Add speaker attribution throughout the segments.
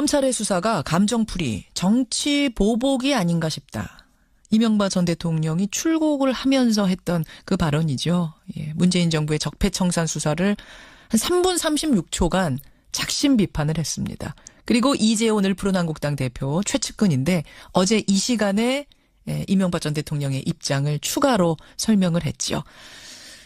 Speaker 1: 검찰의 수사가 감정풀이, 정치 보복이 아닌가 싶다. 이명박 전 대통령이 출국을 하면서 했던 그 발언이죠. 예, 문재인 정부의 적폐청산 수사를 한 3분 36초간 작심 비판을 했습니다. 그리고 이재원 을푸른한국당 대표 최측근인데 어제 이 시간에 이명박 전 대통령의 입장을 추가로 설명을 했죠.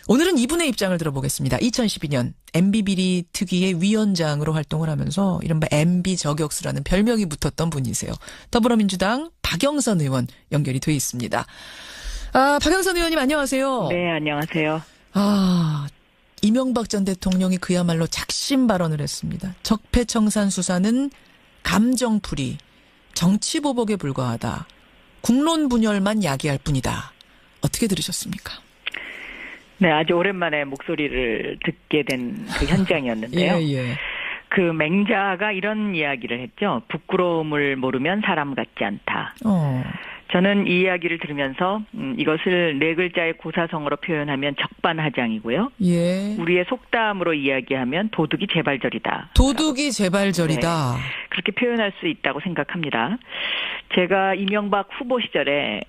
Speaker 1: 오늘은 이분의 입장을 들어보겠습니다. 2012년 MB비리 특위의 위원장으로 활동을 하면서 이른바 MB 저격수라는 별명이 붙었던 분이세요. 더불어민주당 박영선 의원 연결이 돼 있습니다. 박영선 의원님 안녕하세요.
Speaker 2: 네, 안녕하세요.
Speaker 1: 이명박 전 대통령이 그야말로 작심 발언을 했습니다. 적폐청산 수사는 감정풀이, 정치보복에 불과하다. 국론 분열만 야기할 뿐이다. 어떻게 들으셨습니까?
Speaker 2: 네, 아주 오랜만에 목소리를 듣게 된 그 현장이었는데요.
Speaker 1: 예.
Speaker 2: 그 맹자가 이런 이야기를 했죠. 부끄러움을 모르면 사람 같지 않다. 저는 이 이야기를 들으면서 이것을 네 글자의 고사성어로 표현하면 적반하장이고요.
Speaker 1: 예.
Speaker 2: 우리의 속담으로 이야기하면 도둑이 재발절이다.
Speaker 1: 도둑이 재발절이다.
Speaker 2: 네, 그렇게 표현할 수 있다고 생각합니다. 제가 이명박 후보 시절에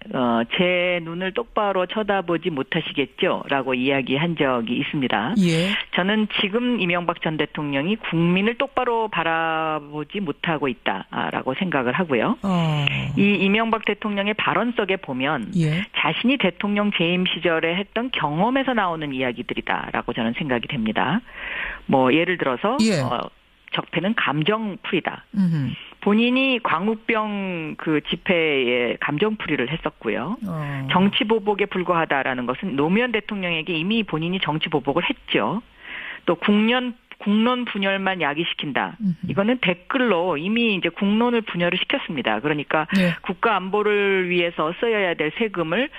Speaker 2: 제 눈을 똑바로 쳐다보지 못하시겠죠? 라고 이야기한 적이 있습니다.
Speaker 1: 예.
Speaker 2: 저는 지금 이명박 전 대통령이 국민을 똑바로 바라보지 못하고 있다라고 생각을 하고요. 이 이명박 대통령의 발언 속에 보면
Speaker 1: 예.
Speaker 2: 자신이 대통령 재임 시절에 했던 경험에서 나오는 이야기들이다라고 저는 생각이 됩니다. 뭐 예를 들어서
Speaker 1: 예.
Speaker 2: 적폐는 감정풀이다.
Speaker 1: 음흠.
Speaker 2: 본인이 광우병 그 집회에 감정풀이를 했었고요. 정치보복에 불과하다라는 것은 노무현 대통령에게 이미 본인이 정치보복을 했죠. 또 국론 분열만 야기시킨다. 이거는 댓글로 이미 이제 국론을 분열을 시켰습니다. 그러니까
Speaker 1: 네.
Speaker 2: 국가 안보를 위해서 써야 될 세금을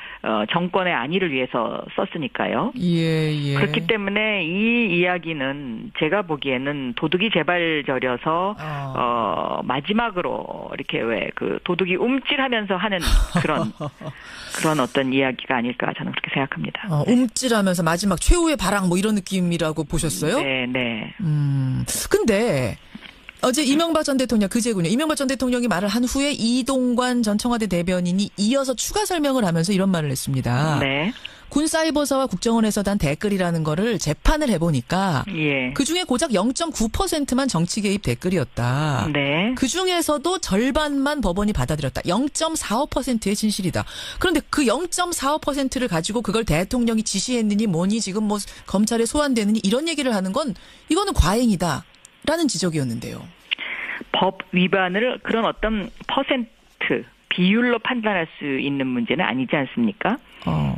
Speaker 2: 정권의 안위를 위해서 썼으니까요.
Speaker 1: 예.
Speaker 2: 그렇기 때문에 이 이야기는 제가 보기에는 도둑이 재발절여서 마지막으로 이렇게 왜 그 도둑이 움찔하면서 하는 그런 어떤 이야기가 아닐까 저는 그렇게 생각합니다.
Speaker 1: 움찔하면서 마지막 최후의 발악 뭐 이런 느낌이라고 보셨어요?
Speaker 2: 네.
Speaker 1: 근데 어제 이명박 전 대통령 그제군요. 이명박 전 대통령이 말을 한 후에 이동관 전 청와대 대변인이 이어서 추가 설명을 하면서 이런 말을 했습니다.
Speaker 2: 네.
Speaker 1: 군사이버사와 국정원에서 단 댓글이라는 거를 재판을 해보니까
Speaker 2: 예.
Speaker 1: 그중에 고작 0.9%만 정치 개입 댓글이었다.
Speaker 2: 네.
Speaker 1: 그중에서도 절반만 법원이 받아들였다. 0.45%의 진실이다. 그런데 그 0.45%를 가지고 그걸 대통령이 지시했느니 뭐니 지금 뭐 검찰에 소환되느니 이런 얘기를 하는 건 이거는 과잉이다. 라는 지적이었는데요.
Speaker 2: 법 위반을 그런 어떤 퍼센트 비율로 판단할 수 있는 문제는 아니지 않습니까?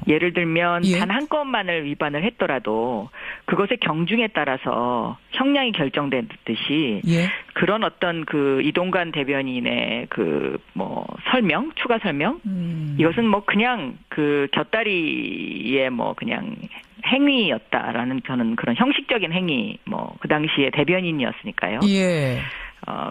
Speaker 2: 예를 들면
Speaker 1: 예.
Speaker 2: 단 한 건만을 위반을 했더라도 그것의 경중에 따라서 형량이 결정되듯이
Speaker 1: 예.
Speaker 2: 그런 어떤 그 이동관 대변인의 그 뭐 설명, 추가 설명 이것은 뭐 그냥 그 곁다리의 뭐 그냥 행위였다라는 저는 그런 형식적인 행위 뭐 그 당시에 대변인이었으니까요.
Speaker 1: 예.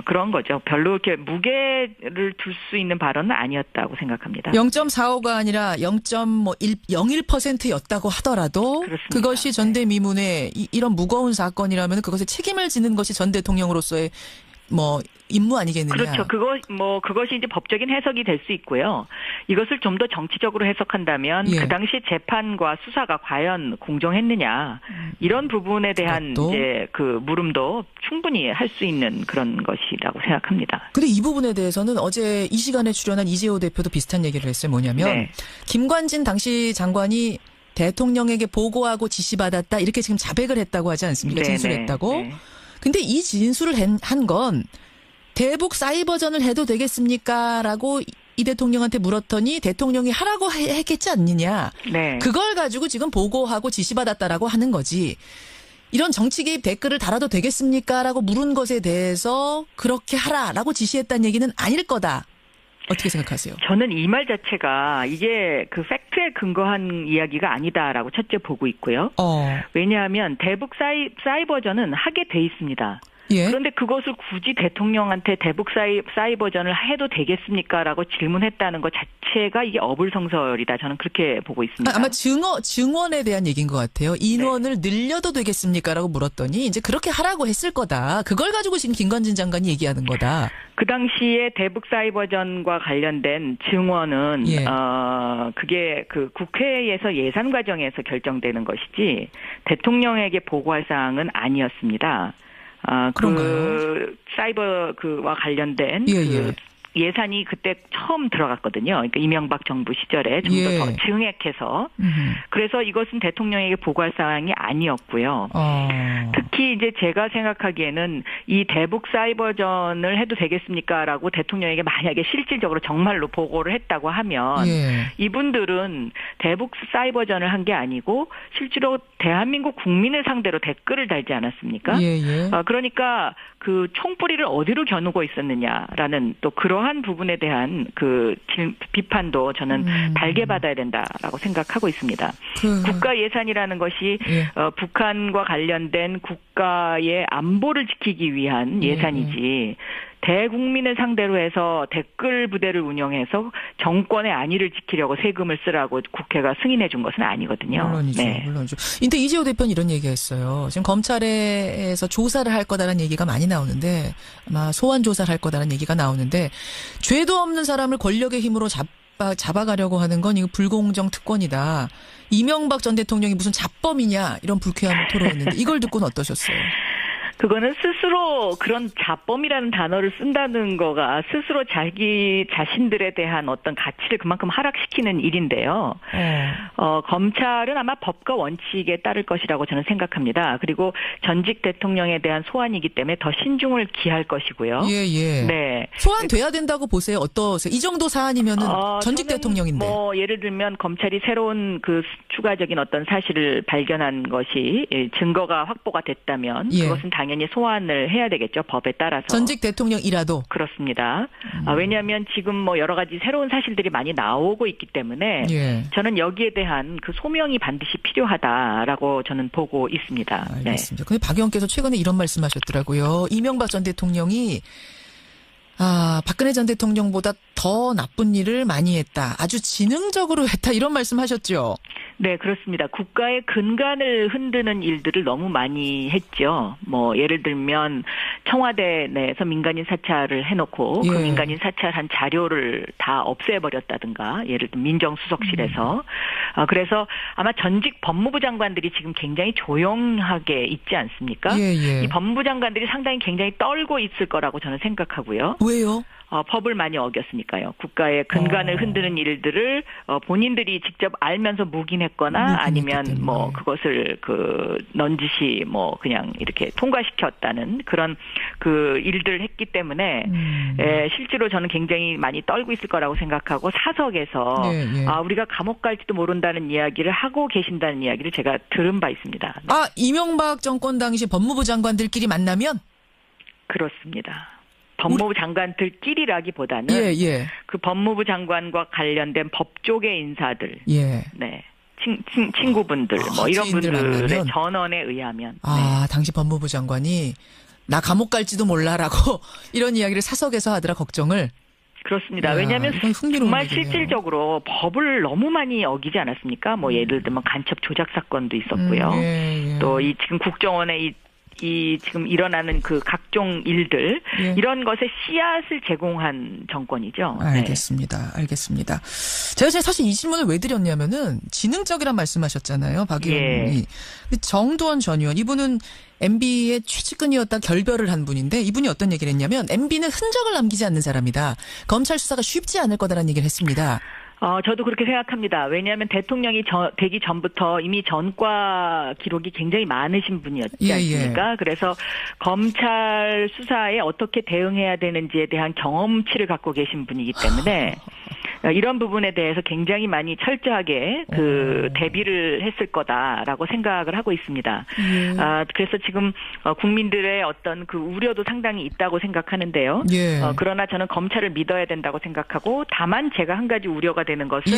Speaker 2: 그런 거죠. 별로 이렇게 무게를 둘 수 있는 발언은 아니었다고 생각합니다.
Speaker 1: 0.45가 아니라 0.01%였다고 하더라도
Speaker 2: 그렇습니다.
Speaker 1: 그것이 전대미문의 이런 무거운 사건이라면 그것에 책임을 지는 것이 전 대통령으로서의 뭐 임무 아니겠느냐.
Speaker 2: 그렇죠. 그것이 이제 법적인 해석이 될 수 있고요. 이것을 좀 더 정치적으로 해석한다면
Speaker 1: 예.
Speaker 2: 그 당시 재판과 수사가 과연 공정했느냐 이런 부분에 대한
Speaker 1: 그것도.
Speaker 2: 이제 그 물음도 충분히 할 수 있는 그런 것이라고 생각합니다.
Speaker 1: 근데 이 부분에 대해서는 어제 이 시간에 출연한 이재호 대표도 비슷한 얘기를 했어요. 뭐냐면
Speaker 2: 네.
Speaker 1: 김관진 당시 장관이 대통령에게 보고하고 지시받았다 이렇게 지금 자백을 했다고 하지 않습니까? 진술했다고.
Speaker 2: 네.
Speaker 1: 근데 이 진술을 한 건 대북 사이버전을 해도 되겠습니까? 라고 이 대통령한테 물었더니 대통령이 하라고 했겠지 않느냐.
Speaker 2: 네.
Speaker 1: 그걸 가지고 지금 보고하고 지시받았다라고 하는 거지. 이런 정치 개입 댓글을 달아도 되겠습니까? 라고 물은 것에 대해서 그렇게 하라라고 지시했다는 얘기는 아닐 거다. 어떻게 생각하세요?
Speaker 2: 저는 이 말 자체가 이게 그 팩트에 근거한 이야기가 아니다라고 첫째 보고 있고요. 왜냐하면 대북 사이버전은 하게 돼 있습니다.
Speaker 1: 예.
Speaker 2: 그런데 그것을 굳이 대통령한테 대북 사이버전을 해도 되겠습니까라고 질문했다는 것 자체가 이게 어불성설이다. 저는 그렇게 보고 있습니다.
Speaker 1: 아마 증원에 대한 얘기인 것 같아요. 인원을 늘려도 되겠습니까라고 물었더니 이제 그렇게 하라고 했을 거다. 그걸 가지고 지금 김관진 장관이 얘기하는 거다.
Speaker 2: 그 당시에 대북 사이버전과 관련된 증원은
Speaker 1: 예.
Speaker 2: 그게 그 국회에서 예산 과정에서 결정되는 것이지 대통령에게 보고할 사항은 아니었습니다.
Speaker 1: 그런가요?
Speaker 2: 그 사이버 그와 관련된
Speaker 1: 예,
Speaker 2: 그
Speaker 1: 예.
Speaker 2: 예산이 그때 처음 들어갔거든요. 그러니까 이명박 정부 시절에 좀 더
Speaker 1: 예.
Speaker 2: 증액해서. 그래서 이것은 대통령에게 보고할 사항이 아니었고요. 특히 이제 제가 생각하기에는 이 대북 사이버전을 해도 되겠습니까라고 대통령에게 만약에 실질적으로 정말로 보고를 했다고 하면
Speaker 1: 예.
Speaker 2: 이분들은 대북 사이버전을 한 게 아니고 실제로 대한민국 국민을 상대로 댓글을 달지 않았습니까?
Speaker 1: 예, 예.
Speaker 2: 그러니까 그 총뿌리를 어디로 겨누고 있었느냐라는 또 그러한 부분에 대한 그 비판도 저는 달게 받아야 된다라고 생각하고 있습니다. 국가 예산이라는 것이
Speaker 1: 예.
Speaker 2: 북한과 관련된 국가의 안보를 지키기 위한 예산이지 대국민을 상대로 해서 댓글 부대를 운영해서 정권의 안위를 지키려고 세금을 쓰라고 국회가 승인해 준 것은 아니거든요.
Speaker 1: 물론이죠.
Speaker 2: 네.
Speaker 1: 물론이죠. 근데 이재호 대표는 이런 얘기했어요. 지금 검찰에서 조사를 할 거다라는 얘기가 많이 나오는데 아마 소환 조사를 할 거다라는 얘기가 나오는데 죄도 없는 사람을 권력의 힘으로 잡아가려고 하는 건 이거 불공정 특권이다. 이명박 전 대통령이 무슨 잡범이냐 이런 불쾌함을 토로했는데 이걸 듣고는 어떠셨어요?
Speaker 2: 그거는 스스로 그런 자범이라는 단어를 쓴다는 거가 스스로 자기 자신들에 대한 어떤 가치를 그만큼 하락시키는 일인데요. 검찰은 아마 법과 원칙에 따를 것이라고 저는 생각합니다. 그리고 전직 대통령에 대한 소환이기 때문에 더 신중을 기할 것이고요.
Speaker 1: 예, 예.
Speaker 2: 네.
Speaker 1: 소환돼야 된다고 보세요. 어떠세요? 이 정도 사안이면은 전직 대통령인데.
Speaker 2: 뭐 예를 들면 검찰이 새로운 그 추가적인 어떤 사실을 발견한 것이 증거가 확보가 됐다면
Speaker 1: 예.
Speaker 2: 그것은 당연히 소환을 해야 되겠죠. 법에 따라서.
Speaker 1: 전직 대통령이라도.
Speaker 2: 그렇습니다. 왜냐하면 지금 뭐 여러 가지 새로운 사실들이 많이 나오고 있기 때문에
Speaker 1: 예.
Speaker 2: 저는 여기에 대한 그 소명이 반드시 필요하다라고 저는 보고 있습니다.
Speaker 1: 알겠습니다. 근데 박 의원께서 최근에 이런 말씀하셨더라고요. 이명박 전 대통령이 박근혜 전 대통령보다 더 나쁜 일을 많이 했다. 아주 지능적으로 했다. 이런 말씀하셨죠.
Speaker 2: 네, 그렇습니다. 국가의 근간을 흔드는 일들을 너무 많이 했죠. 뭐 예를 들면 청와대 내에서 민간인 사찰을 해놓고
Speaker 1: 예.
Speaker 2: 그 민간인 사찰한 자료를 다 없애버렸다든가 예를 들면 민정수석실에서 그래서 아마 전직 법무부 장관들이 지금 굉장히 조용하게 있지 않습니까?
Speaker 1: 예, 예.
Speaker 2: 이 법무부 장관들이 상당히 굉장히 떨고 있을 거라고 저는 생각하고요.
Speaker 1: 왜요?
Speaker 2: 법을 많이 어겼으니까요. 국가의 근간을 흔드는 일들을 본인들이 직접 알면서 묵인했거나 아니면 뭐 그것을 넌지시 뭐 그냥 이렇게 통과시켰다는 그런 그 일들을 했기 때문에 실제로 저는 굉장히 많이 떨고 있을 거라고 생각하고 사석에서
Speaker 1: 예, 예.
Speaker 2: 우리가 감옥 갈지도 모른다는 이야기를 하고 계신다는 이야기를 제가 들은 바 있습니다.
Speaker 1: 이명박 정권 당시 법무부 장관들끼리 만나면?
Speaker 2: 그렇습니다. 법무부 장관들끼리라기보다는
Speaker 1: 예.
Speaker 2: 그 법무부 장관과 관련된 법조계 인사들,
Speaker 1: 예.
Speaker 2: 네, 친구분들, 뭐 이런
Speaker 1: 지인들
Speaker 2: 분들의
Speaker 1: 만나면?
Speaker 2: 전원에 의하면,
Speaker 1: 당시 법무부 장관이 나 감옥 갈지도 몰라라고 이런 이야기를 사석에서 하더라 걱정을.
Speaker 2: 그렇습니다.
Speaker 1: 야,
Speaker 2: 왜냐하면
Speaker 1: 이건 흥미로운
Speaker 2: 정말
Speaker 1: 얘기네요.
Speaker 2: 실질적으로 법을 너무 많이 어기지 않았습니까? 뭐 예를 들면 간첩 조작 사건도 있었고요.
Speaker 1: 예.
Speaker 2: 또 이 지금 국정원의 이 지금 일어나는 그 각종 일들
Speaker 1: 예.
Speaker 2: 이런 것에 씨앗을 제공한 정권이죠.
Speaker 1: 알겠습니다. 알겠습니다. 제가 사실 이 질문을 왜 드렸냐면은 지능적이란 말씀하셨잖아요. 박 의원이.
Speaker 2: 예.
Speaker 1: 정두원 전 의원 이분은 MB의 최측근이었다 결별을 한 분인데 이분이 어떤 얘기를 했냐면 MB는 흔적을 남기지 않는 사람이다. 검찰 수사가 쉽지 않을 거다라는 얘기를 했습니다.
Speaker 2: 저도 그렇게 생각합니다. 왜냐하면 대통령이 되기 전부터 이미 전과 기록이 굉장히 많으신 분이었지 않습니까? 그래서 검찰 수사에 어떻게 대응해야 되는지에 대한 경험치를 갖고 계신 분이기 때문에 이런 부분에 대해서 굉장히 많이 철저하게 대비를 했을 거다라고 생각을 하고 있습니다. 그래서 지금 국민들의 어떤 그 우려도 상당히 있다고 생각하는데요.
Speaker 1: 예.
Speaker 2: 그러나 저는 검찰을 믿어야 된다고 생각하고 다만 제가 한 가지 우려가 되는 것은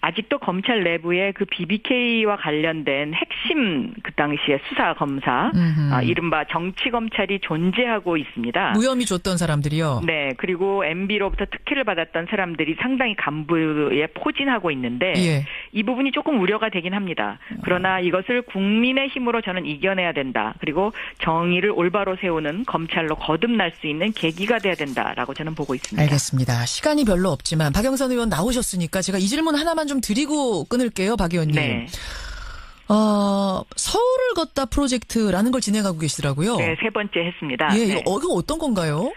Speaker 2: 아직도 검찰 내부에 그 BBK와 관련된 핵심 그 당시에 수사 검사, 이른바 정치 검찰이 존재하고 있습니다.
Speaker 1: 무혐의 줬던 사람들이요.
Speaker 2: 네, 그리고 MB로부터 특혜를 받았던 사람들이 상당히 간부에 포진하고 있는데 이 부분이 조금 우려가 되긴 합니다. 그러나 이것을 국민의 힘으로 저는 이겨내야 된다. 그리고 정의를 올바로 세우는 검찰로 거듭날 수 있는 계기가 돼야 된다라고 저는 보고 있습니다.
Speaker 1: 알겠습니다. 시간이 별로 없지만 박영선 의원 나오셨으니까 제가 이 질문 하나만 좀 드리고 끊을게요, 박 의원님.
Speaker 2: 네.
Speaker 1: 서울을 걷다 프로젝트라는 걸 진행하고 계시더라고요.
Speaker 2: 네, 3번째 했습니다.
Speaker 1: 예,
Speaker 2: 네.
Speaker 1: 이거 어떤 건가요?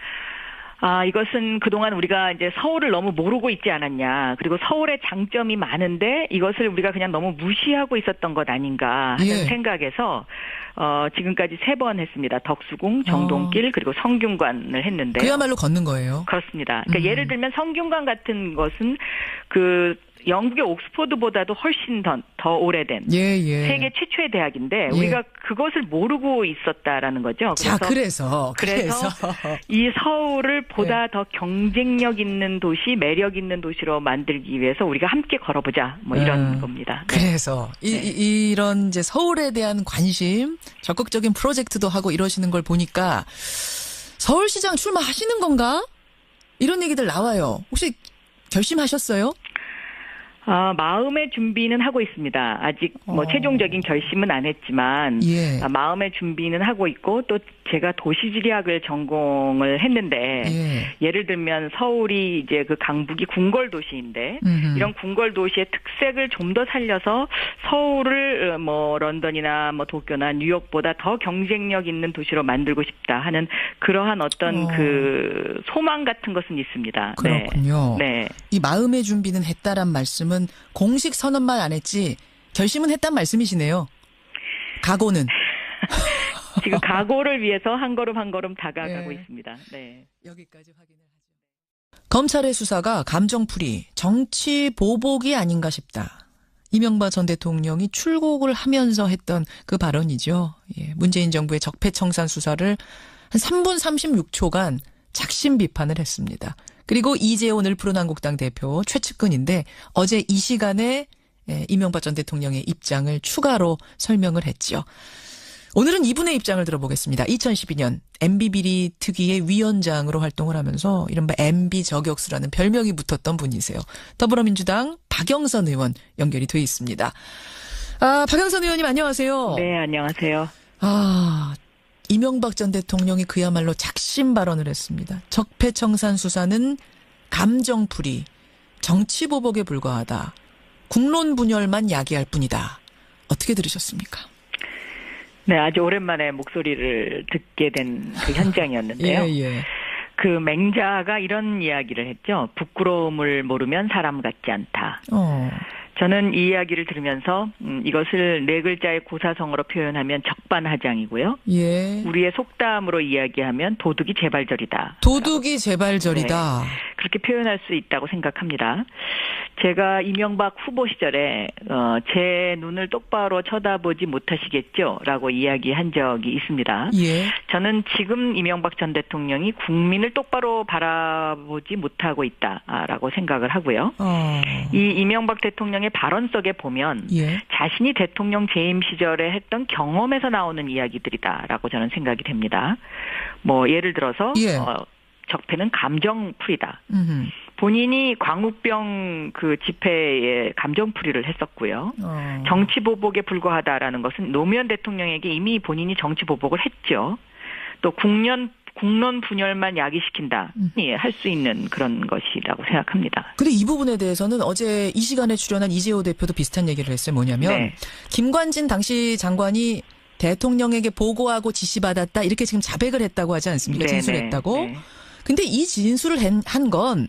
Speaker 2: 이것은 그동안 우리가 이제 서울을 너무 모르고 있지 않았냐. 그리고 서울의 장점이 많은데 이것을 우리가 그냥 너무 무시하고 있었던 것 아닌가 하는 생각에서 지금까지 3번 했습니다. 덕수궁, 정동길, 그리고 성균관을 했는데.
Speaker 1: 그야말로 걷는 거예요?
Speaker 2: 그렇습니다. 그러니까 예를 들면 성균관 같은 것은 영국의 옥스퍼드보다도 훨씬 더 오래된 세계 최초의 대학인데 우리가 그것을 모르고 있었다라는 거죠.
Speaker 1: 그래서
Speaker 2: 이 서울을 보다 더 경쟁력 있는 도시, 매력 있는 도시로 만들기 위해서 우리가 함께 걸어보자. 이런 겁니다. 네.
Speaker 1: 그래서 이런 이제 서울에 대한 관심, 적극적인 프로젝트도 하고 이러시는 걸 보니까 서울시장 출마하시는 건가? 이런 얘기들 나와요. 혹시 결심하셨어요?
Speaker 2: 마음의 준비는 하고 있습니다. 아직 최종적인 결심은 안 했지만 마음의 준비는 하고 있고 또 제가 도시지리학을 전공을 했는데 예를 들면 서울이 이제 그 강북이 궁궐 도시인데 이런 궁궐 도시의 특색을 좀 더 살려서 서울을 런던이나 도쿄나 뉴욕보다 더 경쟁력 있는 도시로 만들고 싶다 하는 그러한 어떤 그 소망 같은 것은 있습니다.
Speaker 1: 그렇군요.
Speaker 2: 네.
Speaker 1: 이 마음의 준비는 했다란 말씀은 공식 선언만 안 했지 결심은 했단 말씀이시네요. 각오는.
Speaker 2: 지금 각오를 위해서 한 걸음 한 걸음 다가가고 있습니다. 네.
Speaker 1: 여기까지 확인을 하죠. 검찰의 수사가 감정풀이, 정치 보복이 아닌가 싶다. 이명박 전 대통령이 출국을 하면서 했던 그 발언이죠. 문재인 정부의 적폐청산 수사를 한 3분 36초간 작심 비판을 했습니다. 그리고 이재호 늘푸른한국당 대표 최측근인데 어제 이 시간에 이명박 전 대통령의 입장을 추가로 설명을 했죠. 오늘은 이분의 입장을 들어보겠습니다. 2012년 MB비리 특위의 위원장으로 활동을 하면서 이른바 MB 저격수라는 별명이 붙었던 분이세요. 더불어민주당 박영선 의원 연결이 돼 있습니다. 박영선 의원님 안녕하세요.
Speaker 2: 네, 안녕하세요.
Speaker 1: 이명박 전 대통령이 그야말로 작심 발언을 했습니다. 적폐청산 수사는 감정풀이, 정치보복에 불과하다. 국론 분열만 야기할 뿐이다. 어떻게 들으셨습니까?
Speaker 2: 네, 아주 오랜만에 목소리를 듣게 된 그 현장이었는데요. 그 맹자가 이런 이야기를 했죠. 부끄러움을 모르면 사람 같지 않다. 저는 이 이야기를 들으면서 이것을 4글자의 고사성어로 표현하면 적반하장이고요. 우리의 속담으로 이야기하면 도둑이 재발절이다.
Speaker 1: 도둑이 재발절이다.
Speaker 2: 네, 그렇게 표현할 수 있다고 생각합니다. 제가 이명박 후보 시절에 제 눈을 똑바로 쳐다보지 못하시겠죠? 라고 이야기한 적이 있습니다. 저는 지금 이명박 전 대통령이 국민을 똑바로 바라보지 못하고 있다라고 생각을 하고요. 이 이명박 대통령의 발언 속에 보면 자신이 대통령 재임 시절에 했던 경험에서 나오는 이야기들이다라고 저는 생각이 됩니다. 예를 들어서 적폐는 감정풀이다. 본인이 광우병 그 집회에 감정풀이를 했었고요. 정치보복에 불과하다라는 것은 노무현 대통령에게 이미 본인이 정치보복을 했죠. 또 국론 분열만 야기시킨다. 할 수 있는 그런 것이라고 생각합니다.
Speaker 1: 근데 이 부분에 대해서는 어제 이 시간에 출연한 이재호 대표도 비슷한 얘기를 했어요. 뭐냐면 김관진 당시 장관이 대통령에게 보고하고 지시받았다. 이렇게 지금 자백을 했다고 하지 않습니까? 진술했다고. 근데 이 진술을 한 건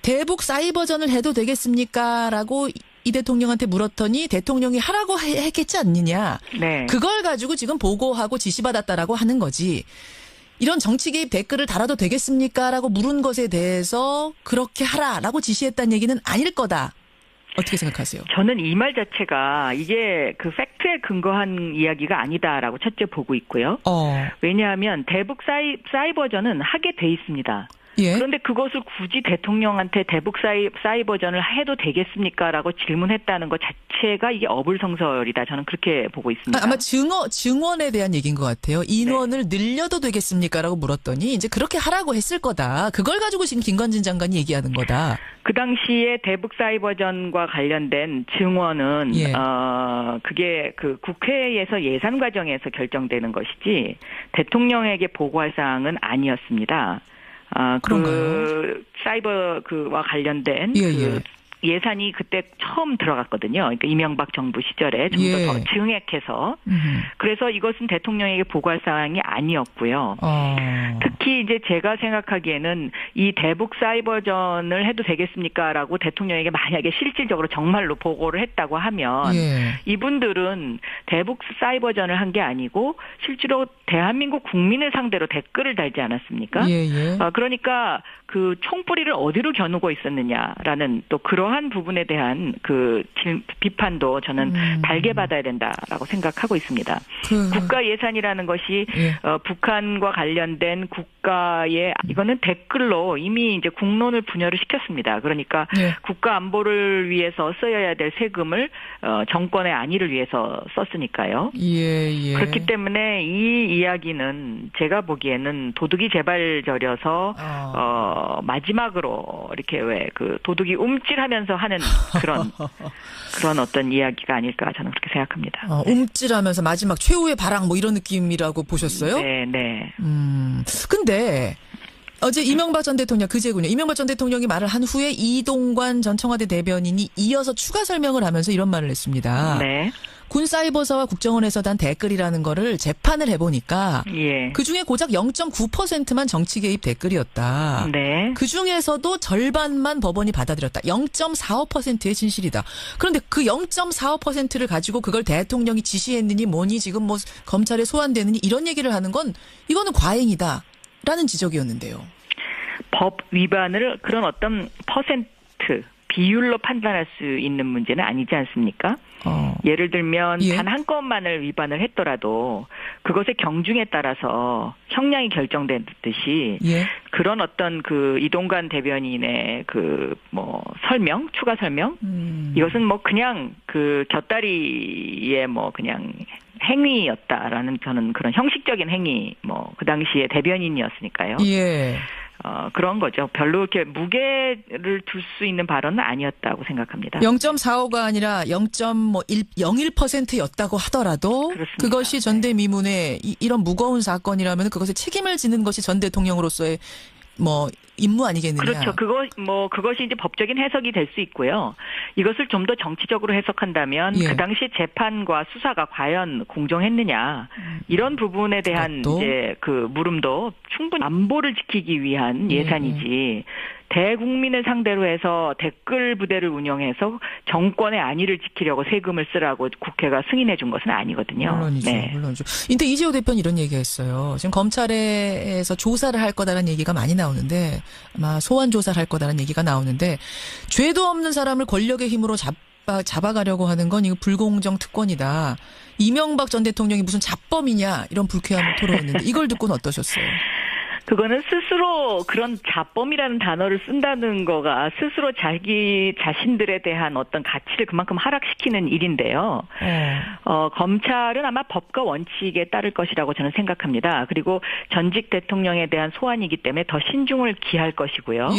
Speaker 1: 대북 사이버전을 해도 되겠습니까? 라고 이 대통령한테 물었더니 대통령이 하라고 했겠지 않느냐. 그걸 가지고 지금 보고하고 지시받았다라고 하는 거지. 이런 정치 개입 댓글을 달아도 되겠습니까? 라고 물은 것에 대해서 그렇게 하라라고 지시했다는 얘기는 아닐 거다. 어떻게 생각하세요?
Speaker 2: 저는 이 말 자체가 이게 그 팩트에 근거한 이야기가 아니다라고 첫째 보고 있고요. 왜냐하면 대북 사이버전은 하게 돼 있습니다.
Speaker 1: 예.
Speaker 2: 그런데 그것을 굳이 대통령한테 대북 사이버전을 해도 되겠습니까라고 질문했다는 것 자체가 이게 어불성설이다. 저는 그렇게 보고 있습니다.
Speaker 1: 아마 증원에 대한 얘기인 것 같아요. 인원을 늘려도 되겠습니까라고 물었더니 이제 그렇게 하라고 했을 거다. 그걸 가지고 지금 김관진 장관이 얘기하는 거다.
Speaker 2: 그 당시에 대북 사이버전과 관련된 증언은
Speaker 1: 예.
Speaker 2: 그게 그 국회에서 예산 과정에서 결정되는 것이지 대통령에게 보고할 사항은 아니었습니다. 그 사이버 그와 관련된 그 예산이 그때 처음 들어갔거든요. 그러니까 이명박 정부 시절에 좀 더 증액해서. 그래서 이것은 대통령에게 보고할 사항이 아니었고요. 특히 이제 제가 생각하기에는 이 대북 사이버전을 해도 되겠습니까라고 대통령에게 만약에 실질적으로 정말로 보고를 했다고 하면 이분들은 대북 사이버전을 한 게 아니고 실제로 대한민국 국민을 상대로 댓글을 달지 않았습니까? 그러니까 그 총뿌리를 어디로 겨누고 있었느냐라는 또 그러한 부분에 대한 그 비판도 저는 달게 받아야 된다라고 생각하고 있습니다. 국가 예산이라는 것이 북한과 관련된 국가의 이거는 댓글로 이미 이제 국론을 분열을 시켰습니다. 그러니까 국가 안보를 위해서 써야 될 세금을 정권의 안위를 위해서 썼으니까요. 그렇기 때문에 이 이야기는 제가 보기에는 도둑이 제발저려서 마지막으로 이렇게 왜 그 도둑이 움찔하면서 하는 그런 어떤 이야기가 아닐까 저는 그렇게 생각합니다.
Speaker 1: 움찔하면서 마지막 최후의 발악 뭐 이런 느낌이라고 보셨어요?
Speaker 2: 네.
Speaker 1: 근데 어제 이명박 전 대통령 그제군요. 이명박 전 대통령이 말을 한 후에 이동관 전 청와대 대변인이 이어서 추가 설명을 하면서 이런 말을 했습니다. 군 사이버서와 국정원에서 단 댓글이라는 거를 재판을 해보니까 그중에 고작 0.9%만 정치 개입 댓글이었다. 그중에서도 절반만 법원이 받아들였다. 0.45%의 진실이다. 그런데 그 0.45%를 가지고 그걸 대통령이 지시했느니 뭐니 지금 뭐 검찰에 소환되느니 이런 얘기를 하는 건 이거는 과잉이다. 라는 지적이었는데요.
Speaker 2: 법 위반을 그런 어떤 퍼센트 비율로 판단할 수 있는 문제는 아니지 않습니까? 예를 들면 단 한 건만을 위반을 했더라도 그것의 경중에 따라서 형량이 결정되듯이 그런 어떤 그 이동관 대변인의 그 뭐 설명, 추가 설명 이것은 뭐 그냥 그 곁다리의 뭐 그냥 행위였다라는 저는 그런 형식적인 행위 뭐 그 당시에 대변인이었으니까요. 그런 거죠. 별로 이렇게 무게를 둘 수 있는 발언은 아니었다고 생각합니다.
Speaker 1: 0.45가 아니라 0.01%였다고 하더라도
Speaker 2: 그렇습니다.
Speaker 1: 그것이 전대미문의 이런 무거운 사건이라면 그것에 책임을 지는 것이 전 대통령으로서의 뭐 임무 아니겠느냐.
Speaker 2: 그렇죠. 그것이 이제 법적인 해석이 될 수 있고요. 이것을 좀 더 정치적으로 해석한다면 그 당시 재판과 수사가 과연 공정했느냐 이런 부분에 대한 이제 그 물음도 충분히 안보를 지키기 위한 예산이지. 대국민을 상대로 해서 댓글 부대를 운영해서 정권의 안위를 지키려고 세금을 쓰라고 국회가 승인해 준 것은 아니거든요.
Speaker 1: 물론이죠. 인데 이재호 대표는 이런 얘기했어요. 지금 검찰에서 조사를 할 거다라는 얘기가 많이 나오는데 아마 소환 조사를 할 거다라는 얘기가 나오는데 죄도 없는 사람을 권력의 힘으로 잡아가려고 하는 건 이거 불공정 특권이다. 이명박 전 대통령이 무슨 잡범이냐 이런 불쾌함을 토로했는데 이걸 듣고는 어떠셨어요?
Speaker 2: 그거는 스스로 그런 자범이라는 단어를 쓴다는 거가 스스로 자기 자신들에 대한 어떤 가치를 그만큼 하락시키는 일인데요. 검찰은 아마 법과 원칙에 따를 것이라고 저는 생각합니다. 그리고 전직 대통령에 대한 소환이기 때문에 더 신중을 기할 것이고요.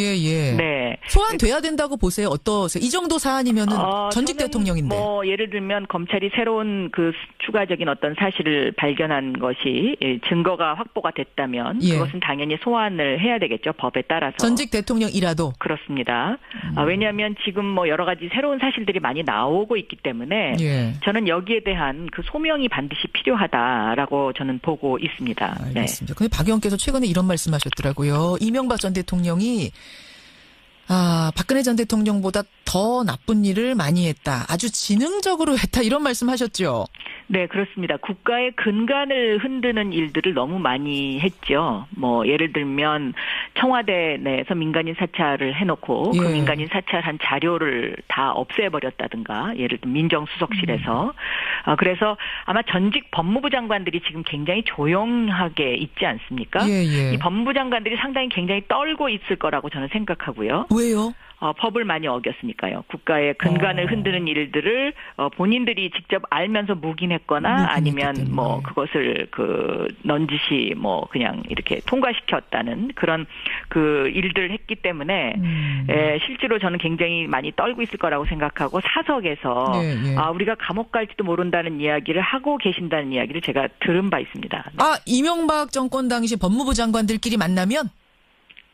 Speaker 2: 소환돼야 된다고 보세요. 어떠세요? 이 정도 사안이면은 전직 대통령인데.
Speaker 1: 뭐
Speaker 2: 예를 들면 검찰이 새로운 그 추가적인 어떤 사실을 발견한 것이 증거가 확보가 됐다면 그것은 당연히 소환을 해야 되겠죠. 법에 따라서.
Speaker 1: 전직 대통령이라도.
Speaker 2: 그렇습니다. 왜냐하면 지금 뭐 여러 가지 새로운 사실들이 많이 나오고 있기 때문에 저는 여기에 대한 그 소명이 반드시 필요하다라고 저는 보고 있습니다.
Speaker 1: 알겠습니다. 근데 박 의원께서 최근에 이런 말씀하셨더라고요. 이명박 전 대통령이 박근혜 전 대통령보다 더 나쁜 일을 많이 했다. 아주 지능적으로 했다. 이런 말씀하셨죠.
Speaker 2: 네, 그렇습니다. 국가의 근간을 흔드는 일들을 너무 많이 했죠. 뭐 예를 들면 청와대 내에서 민간인 사찰을 해놓고 그 민간인 사찰한 자료를 다 없애버렸다든가, 예를 들면 민정수석실에서. 그래서 아마 전직 법무부 장관들이 지금 굉장히 조용하게 있지 않습니까? 이 법무부 장관들이 상당히 굉장히 떨고 있을 거라고 저는 생각하고요.
Speaker 1: 왜요?
Speaker 2: 법을 많이 어겼으니까요. 국가의 근간을 흔드는 일들을 본인들이 직접 알면서 묵인했거나 아니면 뭐 그것을 넌지시 뭐 그냥 이렇게 통과시켰다는 그런 그 일들을 했기 때문에 실제로 저는 굉장히 많이 떨고 있을 거라고 생각하고, 사석에서 우리가 감옥 갈지도 모른다는 이야기를 하고 계신다는 이야기를 제가 들은 바 있습니다.
Speaker 1: 이명박 정권 당시 법무부 장관들끼리 만나면?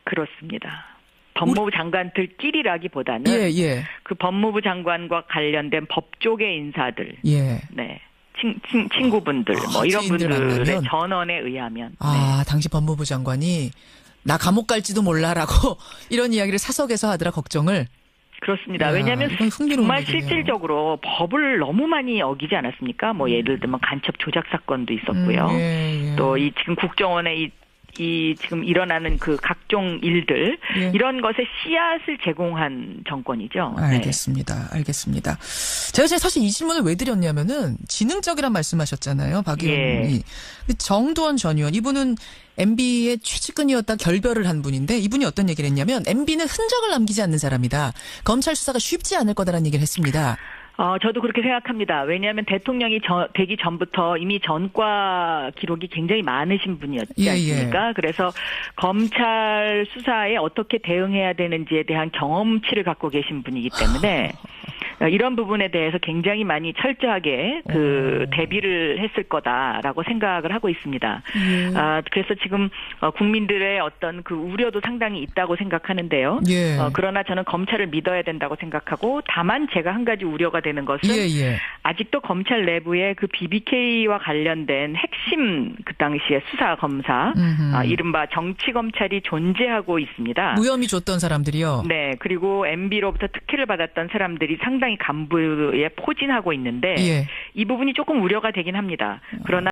Speaker 2: 그렇습니다. 법무부 장관들끼리라기보다는 그 법무부 장관과 관련된 법조계 인사들, 네, 친구분들, 뭐 이런 분들의 전언에 의하면.
Speaker 1: 당시 법무부 장관이 나 감옥 갈지도 몰라라고 이런 이야기를 사석에서 하더라, 걱정을.
Speaker 2: 그렇습니다. 왜냐하면 정말 실질적으로 법을 너무 많이 어기지 않았습니까? 뭐 예를 들면 간첩 조작 사건도 있었고요. 또 이 지금 국정원의 이 지금 일어나는 그 각종 일들, 이런 것에 씨앗을 제공한 정권이죠.
Speaker 1: 알겠습니다. 알겠습니다. 제가 사실 이 질문을 왜 드렸냐면은 지능적이란 말씀하셨잖아요, 박 의원이. 정두원 전 의원, 이분은 MB의 최측근이었다 결별을 한 분인데, 이분이 어떤 얘기를 했냐면 MB는 흔적을 남기지 않는 사람이다. 검찰 수사가 쉽지 않을 거다라는 얘기를 했습니다.
Speaker 2: 저도 그렇게 생각합니다. 왜냐하면 대통령이 되기 전부터 이미 전과 기록이 굉장히 많으신 분이었지 않습니까? 그래서 검찰 수사에 어떻게 대응해야 되는지에 대한 경험치를 갖고 계신 분이기 때문에 이런 부분에 대해서 굉장히 많이 철저하게 대비를 했을 거다라고 생각을 하고 있습니다. 그래서 지금 국민들의 어떤 그 우려도 상당히 있다고 생각하는데요. 그러나 저는 검찰을 믿어야 된다고 생각하고, 다만 제가 한 가지 우려가 되는 것은 아직도 검찰 내부에 그 BBK와 관련된 핵심 그 당시에 수사 검사, 이른바 정치 검찰이 존재하고 있습니다.
Speaker 1: 무혐의 줬던 사람들이요.
Speaker 2: 네, 그리고 MB로부터 특혜를 받았던 사람들이 상당히 간부에 포진하고 있는데 이 부분이 조금 우려가 되긴 합니다. 그러나